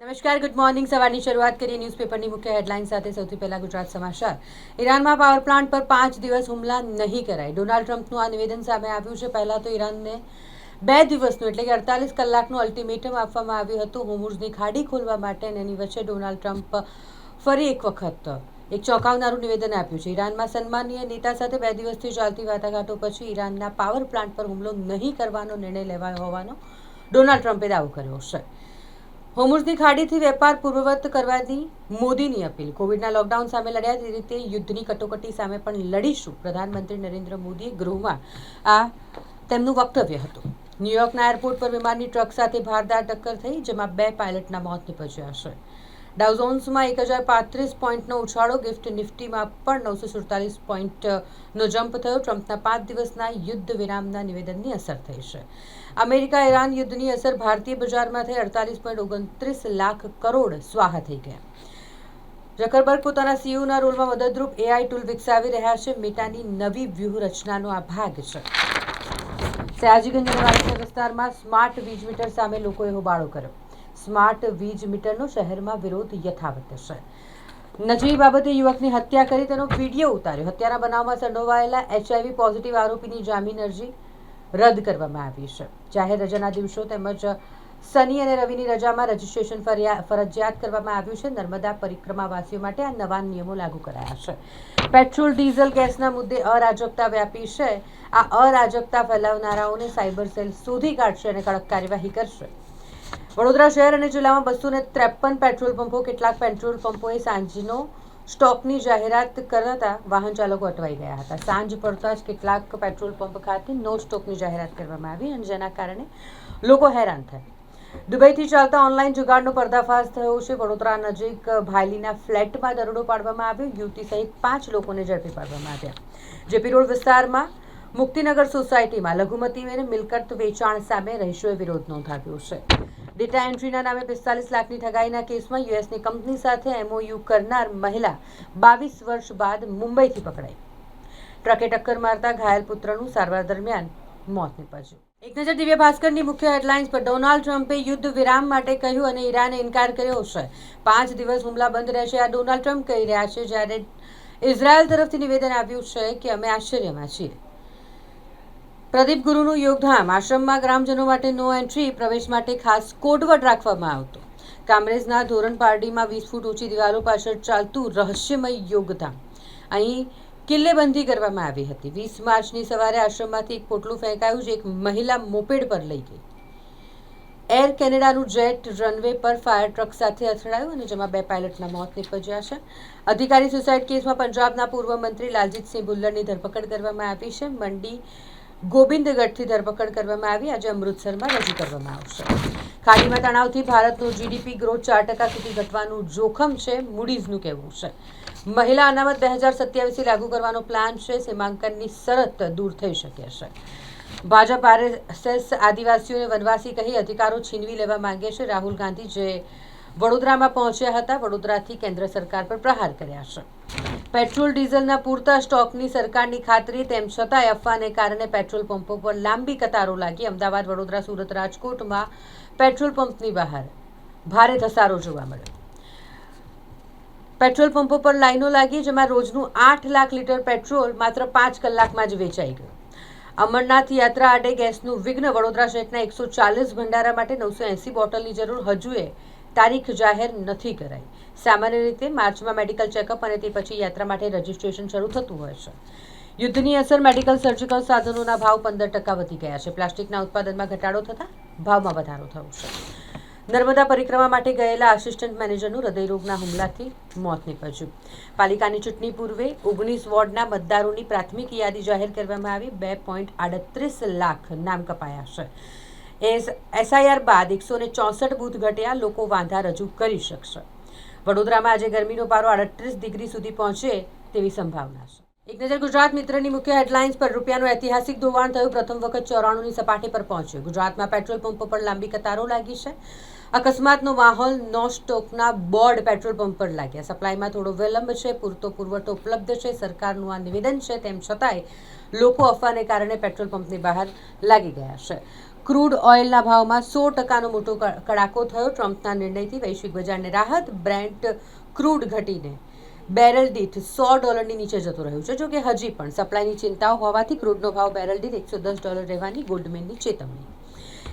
નમસ્કાર, good morning. સવારની શરૂઆત કરીએ ન્યૂઝપેપરની મુખ્ય હેડલાઇન સાથે. સૌથી પહેલા ગુજરાત સમાચાર. ઈરાનમાં પાવર પ્લાન્ટ પર 5 દિવસ હુમલા નહીં કરાય. ડોનાલ્ડ ટ્રમ્પનું આ નિવેદન સામે આવ્યું છે. પહેલા તો ઈરાનને 2 દિવસનું એટલે કે 48 કલાકનું અલ્ટિમેટમ આપવામાં આવ્યું હતું હોર્મુઝની ખાડી ખોલવા માટે, અને એની વચ્ચે ડોનાલ્ડ ટ્રમ્પ ફરી એક વખત એક ચોંકાવનારું નિવેદન આપ્યું છે. ઈરાનમાં સન્માનીય નેતા સાથે 2 દિવસથી ચાલતી વાટાઘાટો પછી ઈરાનના પાવર પ્લાન્ટ પર હુમલો નહીં કરવાનો નિર્ણય લેવાયો હોવાનો ડોનાલ્ડ ટ્રમ્પે દાવો કર્યો છે. હોર્મુઝની ખાડીથી વેપાર પૂર્વવત કરવાની મોદીની અપીલ. કોવિડના લોકડાઉન સામે લડ્યા તે રીતે યુદ્ધની કટોકટી સામે પણ લડીશું. પ્રધાનમંત્રી નરેન્દ્ર મોદીએ ગૃહમાં આ તેમનું વક્તવ્ય હતું. ન્યૂયોર્કના એરપોર્ટ પર વિમાનની ટ્રક સાથે ધારદાર ટક્કર થઈ, જેમાં 2 પાયલટના મોત નીપજ્યા છે. ડાઉ જોન્સમાં 1035 પોઈન્ટનો ઉછાળો. ગિફ્ટ નિફ્ટીમાં પણ 947 પોઈન્ટનો જમ્પ થયો. ટ્રમ્પના 5 દિવસના યુદ્ધ વિરામના નિવેદનની અસર થઈ છે. અમેરિકા ઈરાન યુદ્ધની અસર. ભારતીય બજારમાં થઈ 48.29 લાખ કરોડ સ્વાહા થઈ ગયા. ઝકરબર્ગ પોતાના સીઈઓના રોલમાં મદદરૂપ એઆઈ ટૂલ વિકસાવી રહ્યા છે. મેટાની નવી વ્યૂહરચનાનો આ ભાગ છે. સયાજીગંજ અને વાલસા વિસ્તારમાં સ્માર્ટ વીજ મીટર સામે લોકોએ હોબાળો કર્યો. સ્માર્ટ વીજ મીટરનો શહેરમાં વિરોધ યથાવત છે. નજીવી બાબતે યુવકની હત્યા કરી તેનો વિડીયો ઉતાર્યો. હત્યાના બનાવમાં સંડોવાયેલા HIV પોઝિટિવ આરોપીની જામીન અરજી રદ કરવામાં આવી છે. જાહેર રજાના દિવસો તેમજ શનિ અને રવિની રજામાં રજીસ્ટ્રેશન ફરજિયાત કરવામાં આવ્યું છે. નર્મદા પરિક્રમાવાસીઓ માટે આ નવા નિયમો લાગુ કરાયા છે. પેટ્રોલ ડીઝલ ગેસના મુદ્દે અરાજકતા વ્યાપી છે. આ અરાજકતા ફેલાવનારાઓને સાયબર સેલ શોધી કાઢશે અને કડક કાર્યવાહી કરશે. વડોદરા શહેર અને જિલ્લામાં 253 પેટ્રોલ પંપો. કેટલાક પેટ્રોલ પંપોએ સાંજનો સ્ટોકની જાહેરાત કરતા વાહન ચાલકો અટવાઈ ગયા હતા. સાંજ પડતા જ કેટલાક પેટ્રોલ પંપ ખાતે નો સ્ટોકની જાહેરાત કરવામાં આવી, અને જેના કારણે લોકો હેરાન થયા. દુબઈથી ચાલતા ઓનલાઈન જુગાડનો પર્દાફાશ થયો છે. વડોદરા નજીક ભાયલીના ફ્લેટમાં દરોડો પાડવામાં આવ્યો. યુવતી સહિત 5 લોકોને ઝડપી પાડવામાં આવ્યા. જેપી રોડ વિસ્તારમાં મુક્તિનગર સોસાયટીમાં લઘુમતીને મિલકત વેચાણ સામે રહીશોએ વિરોધ નોંધાવ્યો છે. ડેટા એન્ટ્રીના નામે 45 લાખની ઠગાઈના કેસમાં યુએસની કંપની સાથે MOU કરનાર મહિલા 22 વર્ષ બાદ મુંબઈથી પકડાઈ. ટ્રકે ટક્કર મારતા ઘાયલ પુત્રનું સારવાર દરમિયાન મોત નીપજ્યું. એક નજર દિવ્ય ભાસ્કરની મુખ્ય હેડલાઇન્સ પર. ડોનાલ્ડ ટ્રમ્પે યુદ્ધ વિરામ માટે કહ્યું અને ઈરાને ઇનકાર કર્યો છે. 5 દિવસ હુમલા બંધ રહેશે, આ ડોનાલ્ડ ટ્રમ્પ કહી રહ્યા છે, જ્યારે ઇઝરાયલ તરફથી નિવેદન આવ્યું છે કે અમે આશ્ચર્યમાં છીએ. પ્રદીપ ગુરુનું યોગધામ. આશ્રમમાં ગ્રામજનો માટે નો એન્ટ્રી. પ્રવેશ માટે ખાસ કોડવર્ડ રાખવામાં આવતો. કામરેજના ધોરણ પારડીમાં 20 ફૂટ ઊંચી દિવાલો પાછળ ચાલતું રહસ્યમય યોગધામ. અહીં કિલ્લેબંધી કરવામાં આવી હતી. 20 માર્ચની સવારે આશ્રમમાંથી એક પોટલું ફેંકાયું, જે એક મહિલા મોપેડ પર લઈ ગઈ. એર કેનેડાનું જેટ રનવે પર ફાયર ટ્રક સાથે અથડાયું, અને જેમાં 2 પાયલટના મોત નીપજ્યા છે. અધિકારી સુસાઇડ કેસમાં પંજાબના પૂર્વ મંત્રી લાલજીતસિંહ ભુલ્લરની ધરપકડ કરવામાં આવી છે. મંડી ગોવિંદગઢથી ધરપકડ કરવામાં આવી. આજે અમૃતસરમાં રજૂ કરવામાં આવશે. ખાડીમાં તણાવથી ભારતનો GDP ગ્રોથ 4% સુધી ઘટવાનું જોખમ છે, મૂડીઝનું કહેવું છે. મહિલા અનામત 2027થી લાગુ કરવાનો પ્લાન છે. સીમાંકનની શરત દૂર થઈ શકે છે. ભાજપ RSS આદિવાસીઓને વનવાસી કહી અધિકારો છીનવી લેવા માંગે છે. રાહુલ ગાંધી જે વડોદરામાં પહોંચ્યા હતા, વડોદરાથી કેન્દ્ર સરકાર પર પ્રહાર કર્યા છે. પેટ્રોલ ડીઝલના પૂરતા સ્ટોકની સરકારની ખાતરી, તેમ છતાંય અફવાને કારણે પેટ્રોલ પંપો પર લાંબી કતારો લાગી. અમદાવાદ, વડોદરા, સુરત, રાજકોટમાં પેટ્રોલ પંપની બહાર ભારે ધસારો જોવા મળ્યો. પેટ્રોલ પંપો પર લાઈનો લાગી, જેમાં રોજનું 8 લાખ લીટર પેટ્રોલ માત્ર 5 કલાકમાં જ વેચાઈ ગયું. અમરનાથ યાત્રા આડે ગેસનું વિઘ્ન. વડોદરા શહેરના 140 ભંડારા માટે 980 બોટલની જરૂર. હજુએ તારીખ જાહેર નથી કરાઈ. સામાન્ય રીતે માર્ચમાં મેડિકલ ચેકઅપ અને તે પછી યાત્રા માટે રજીસ્ટ્રેશન શરૂ થતું હોય છે. યુદ્ધની અસર. મેડિકલ સર્જિકલ સાધનોના ભાવ 15% વધી ગયા છે. પ્લાસ્ટિકના ઉત્પાદનમાં ઘટાડો થતાં ભાવમાં વધારો થયો છે. નર્મદા પરિક્રમા માટે ગયેલા આસિસ્ટન્ટ મેનેજરનું હૃદયરોગના હુમલાથી મોત નીપજ્યું. પાલિકાની ચૂંટણી પૂર્વે 19 વોર્ડના મતદારોની પ્રાથમિક યાદી જાહેર કરવામાં આવી. 2.38 લાખ નામ કપાયા છે. SIR બાદ 164 બૂથ ઘટ્યા. લોકો વાંધા રજૂ કરી શકશે. વડોદરામાં આજે ગરમીનો પારો 38 ડિગ્રી સુધી પહોંચે તેવી સંભાવના છે. એક નજર ગુજરાત મિત્રની મુખ્ય હેડલાઇન્સ પર. રૂપિયાનું ઐતિહાસિક ધોવાણ થયું. પ્રથમ વખત 94ની સપાટી પર પહોંચ્યું. ગુજરાતમાં પેટ્રોલ પંપો પર લાંબી કતારો લાગી છે. અકસ્માતનો માહોલ. નો સ્ટોકના બોર્ડ પેટ્રોલ પંપ પર લાગ્યા. સપ્લાયમાં થોડો વિલંબ છે. પૂરતો પુરવઠો ઉપલબ્ધ છે. સરકારનું આ નિવેદન છે, તેમ છતાંય લોકો અફવાને કારણે પેટ્રોલ પંપની બહાર લાગી ગયા છે. ક્રૂડ ઓઇલના ભાવમાં 100%નો મોટો કડાકો થયો. ટ્રમ્પના નિર્ણયથી વૈશ્વિક બજારને રાહત. બ્રેન્ટ ક્રૂડ ઘટીને બેરલ દીઠ $100 નીચે જતું રહ્યું છે. જોકે હજી પણ સપ્લાયની ચિંતાઓ હોવાથી ક્રૂડનો ભાવ બેરલ દીઠ $110 રહેવાની ગોલ્ડમેનની ચેતવણી.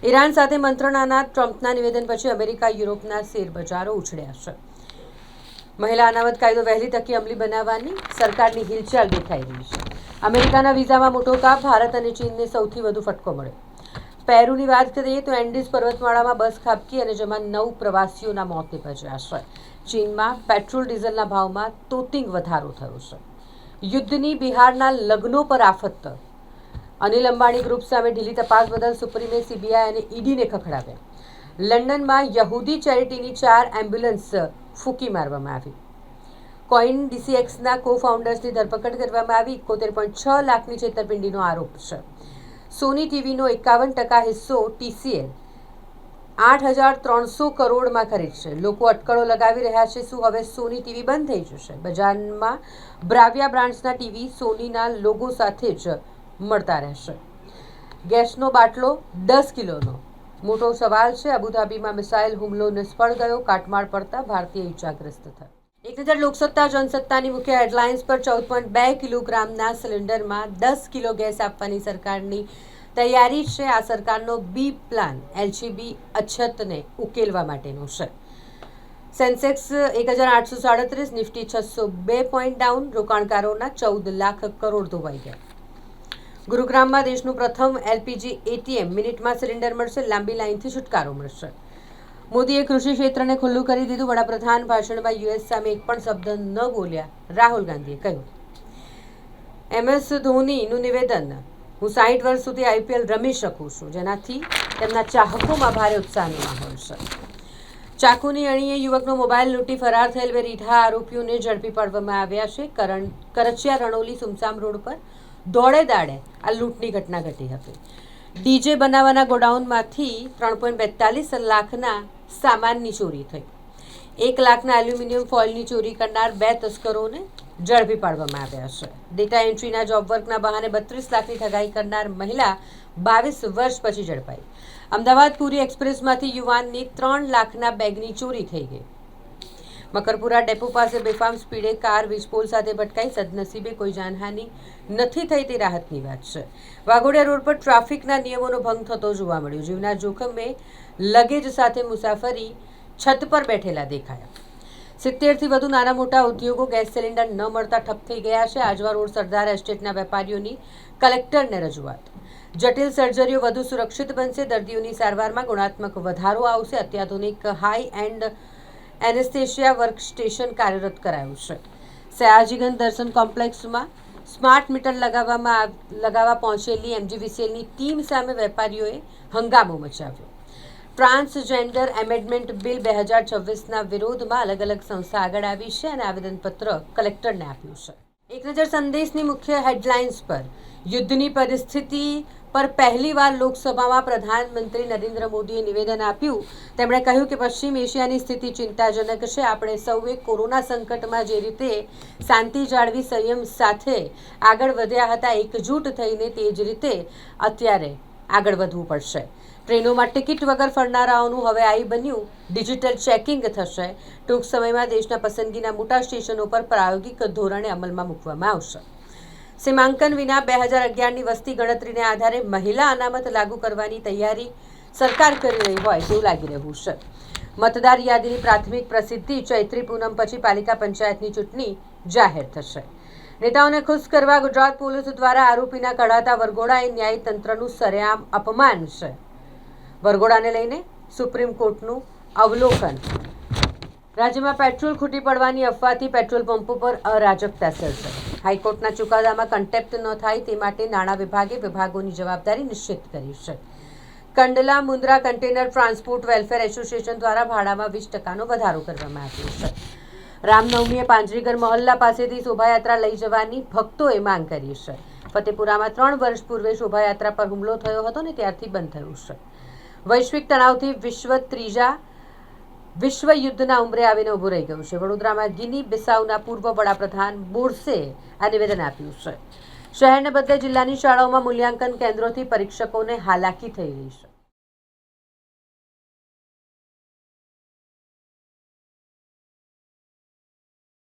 ઈરાન સાથે મંત્રણાના ટ્રમ્પના નિવેદન પછી અમેરિકા યુરોપના શેરબજારો ઉછળ્યા છે. મહિલા અનામત કાયદો વહેલી તકે અમલી બનાવવાની સરકારની હિલચાલ દેખાઈ રહી છે. અમેરિકાના વિઝામાં મોટો કાપ. ભારત અને ચીનને સૌથી વધુ ફટકો મળ્યો. પેરુની વાત કરીએ તો એન્ડીઝ પર્વતમાળામાં બસ ખાબકી અને જેમાં 9 પ્રવાસીઓના મોત નીપજ્યા છે. ચીનમાં પેટ્રોલ ડીઝલના ભાવમાં તોતિંગ વધારો થયો છે. યુદ્ધની બિહારના લગ્નો પર આફત. અનિલ અંબાણી ગ્રુપ સામે ઢીલી તપાસ બદલ સુપ્રીમે સીબીઆઈ અને ઈડીને ખખડાવ્યા. લંડનમાં યહૂદી ચેરિટીની 4 એમ્બ્યુલન્સ ફૂંકી મારવામાં આવી. કોઇન ડીસીએક્સના કો ફાઉન્ડર્સની ધરપકડ કરવામાં આવી. 71.6 લાખની છેતરપિંડીનો આરોપ છે. સોની ટીવીનો 51% હિસ્સો TCL 8,300 કરોડમાં ખરીદશે. લોકો અટકળો લગાવી રહ્યા છે. શું હવે સોની ટીવી બંધ થઈ જશે? બજારમાં બ્રાવિયા બ્રાન્ડ્સના ટીવી સોનીના લોગો સાથે જ મળતા રહેશે. ગેસનો બાટલો 10 કિલોનો મોટો સવાલ છે. અબુધાબીમાં મિસાઇલ હુમલો નિષ્ફળ ગયો. કાટમાળ પડતા ભારતીય ઇજાગ્રસ્ત થયો. એક નજર લોકસત્તા જનસત્તાની મુખ્ય હેડલાઇન્સ પર. 14.2 કિલોગ્રામના સિલિન્ડરમાં 10 કિલો ગેસ આપવાની સરકારની તૈયારી છે. આ સરકારનો બી પ્લાન LCB અછતને ઉકેલવા માટેનો છે. Sensex 1837, Nifty 602 point down. રોકાણકારોના 14 લાખ કરોડ ધોવાઈ ગયા. ગુરુગ્રામમાં દેશનું પ્રથમ LPG ATM. મિનિટમાં સિલિન્ડર મળશે. લાંબી લાઇનથી છુટકારો મળશે. મોદીએ કૃષિ ક્ષેત્રને ખુલ્લું કરી દીધું. વડાપ્રધાન ભાષણમાં US સામે એક પણ શબ્દ ન બોલ્યા. રાહુલ ગાંધીએ કહ્યું. MS ધોનીનું નિવેદન. હું 60 વર્ષ સુધી IPL રમી શકું છું, જેનાથી તેમના ચાહકોમાં ભારે ઉત્સાહનો માહોલ છે. ચાકુની અણીએ યુવકનો મોબાઈલ લૂંટી ફરાર થયેલ 2 રીઢા આરોપીઓને ઝડપી પાડવામાં આવ્યા છે. કરચિયા રણોલી સુમસામ રોડ પર દોડે દાડે આ લૂંટની ઘટના ઘટી હતી. ડીજે બનાવવાના ગોડાઉનમાંથી 3.42 લાખના સામાનની ચોરી થઈ. 1 લાખના એલ્યુમિનિયમ ફોઇલની ચોરી કરનાર 2 તસ્કરોને ઝડપી પાડવામાં આવ્યા છે. ડેટા એન્ટ્રીના જોબ વર્કના બહાને 32 લાખની ઠગાઈ કરનાર મહિલા 22 વર્ષ પછી ઝડપાઈ. અમદાવાદ પુરી એક્સપ્રેસમાંથી યુવાનની 3 લાખના બેગની ચોરી થઈ ગઈ. મકરપુરા ડેપો પાસે બેફામ સ્પીડે કાર વીજપોલ સાથે ભટકાઈ. સદનસીબે કોઈ જાનહાનિ નથી થઈ તે રાહતની વાત છે. વાઘોડિયા રોડ પર ટ્રાફિકના નિયમોનો ભંગ થતો જોવા મળ્યો. જીવના જોખમે લગેજ સાથે મુસાફરી છત પર બેઠેલા દેખાયા. 70થી વધુ નાના મોટા ઉદ્યોગો ગેસ સિલિન્ડર ન મળતા ઠપ થઈ ગયા છે. આજવા રોડ સરદાર એસ્ટેટના વેપારીઓની કલેક્ટરને રજૂઆત. જટિલ સર્જરીઓ વધુ સુરક્ષિત બનશે. દર્દીઓની સારવારમાં ગુણાત્મક વધારો આવશે. અત્યાધુનિક હાઈ એન્ડ એનેસ્થેશિયા વર્કસ્ટેશન કાર્યરત કરાયું છે. સયાજીગંજ દર્શન કોમ્પ્લેક્સમાં સ્માર્ટ મીટર લગાવવા પહોંચેલી MGVCLની ટીમ સામે વેપારીઓએ હંગામો મચાવ્યો. ટ્રાન્સજેન્ડર એમેન્ડમેન્ટ બિલ 2026ના વિરોધમાં અલગ અલગ સંસ્થા આગળ આવી છે અને આવેદનપત્ર કલેક્ટરને આપ્યું છે. એક નજર સંદેશની મુખ્ય હેડલાઇન્સ પર. યુદ્ધની પરિસ્થિતિ પર પહેલીવાર લોકસભામાં પ્રધાનમંત્રી નરેન્દ્ર મોદીએ નિવેદન આપ્યું. તેમણે કહ્યું કે પશ્ચિમ એશિયાની સ્થિતિ ચિંતાજનક છે. આપણે સૌએ કોરોના સંકટમાં જે રીતે શાંતિ જાળવી સંયમ સાથે આગળ વધ્યા હતા, એકજૂટ થઈને તે જ રીતે અત્યારે આગળ વધવું પડશે. ટ્રેનોમાં ટિકિટ વગર ફરનારાઓનું હવે આવી બન્યું ડિજિટલ ચેકિંગ થશે. ટૂંક સમયમાં દેશના પસંદગીના મોટા સ્ટેશનો પર પ્રાયોગિક ધોરણે અમલમાં મૂકવામાં આવશે. સીમાંકન વિના 2011ની વસ્તી ગણતરીને આધારે મહિલા અનામત લાગુ કરવાની તૈયારી સરકાર કરી રહી હોય તેવું લાગી રહ્યું છે. મતદાર યાદીની પ્રાથમિક પ્રસિદ્ધિ. ચૈત્રી પૂનમ પછી પાલિકા પંચાયતની ચૂંટણી જાહેર થશે. નેતાઓને ખુશ કરવા ગુજરાત પોલીસ દ્વારા આરોપીના કઢાતા વરઘોડા એ ન્યાયતંત્રનું સરેઆમ અપમાન છે. વરઘોડાને લઈને સુપ્રીમ કોર્ટનું અવલોકન. રાજ્યમાં પેટ્રોલ ખૂટી પડવાની અફવાથી પેટ્રોલ પંપો પર અરાજકતા સર્જાઈ. હાઈકોર્ટના ચુકાદામાં કન્ટેપ્ટ ન થાય તે માટે નાણાં વિભાગે વિભાગોની જવાબદારી નિશ્ચિત કરી છે. Kandla Mundra container transport welfare association દ્વારા ભાડામાં 20% વધારો કરવામાં આવ્યો છે. રામનવમીએ પાંજરીગર મહોલ્લા પાસેથી શોભાયાત્રા લઈ જવાની ભક્તોએ માંગ કરી છે. ફતેપુરામાં 3 વર્ષ પૂર્વે શોભાયાત્રા પર હુમલો થયો હતો ને ત્યારથી બંધ થયું છે. વૈશ્વિક તણાવથી વિશ્વ યુદ્ધના ઉંબરે આવીને ઊભું રહી ગયું છે. વડોદરામાં ગિની બિસાઉના પૂર્વ વડાપ્રધાન બોર્સે આ નિવેદન આપ્યું છે. શહેરને બદલે જિલ્લાની શાળાઓમાં મૂલ્યાંકન કેન્દ્રોથી પરીક્ષકોને હાલાકી થઈ રહી છે.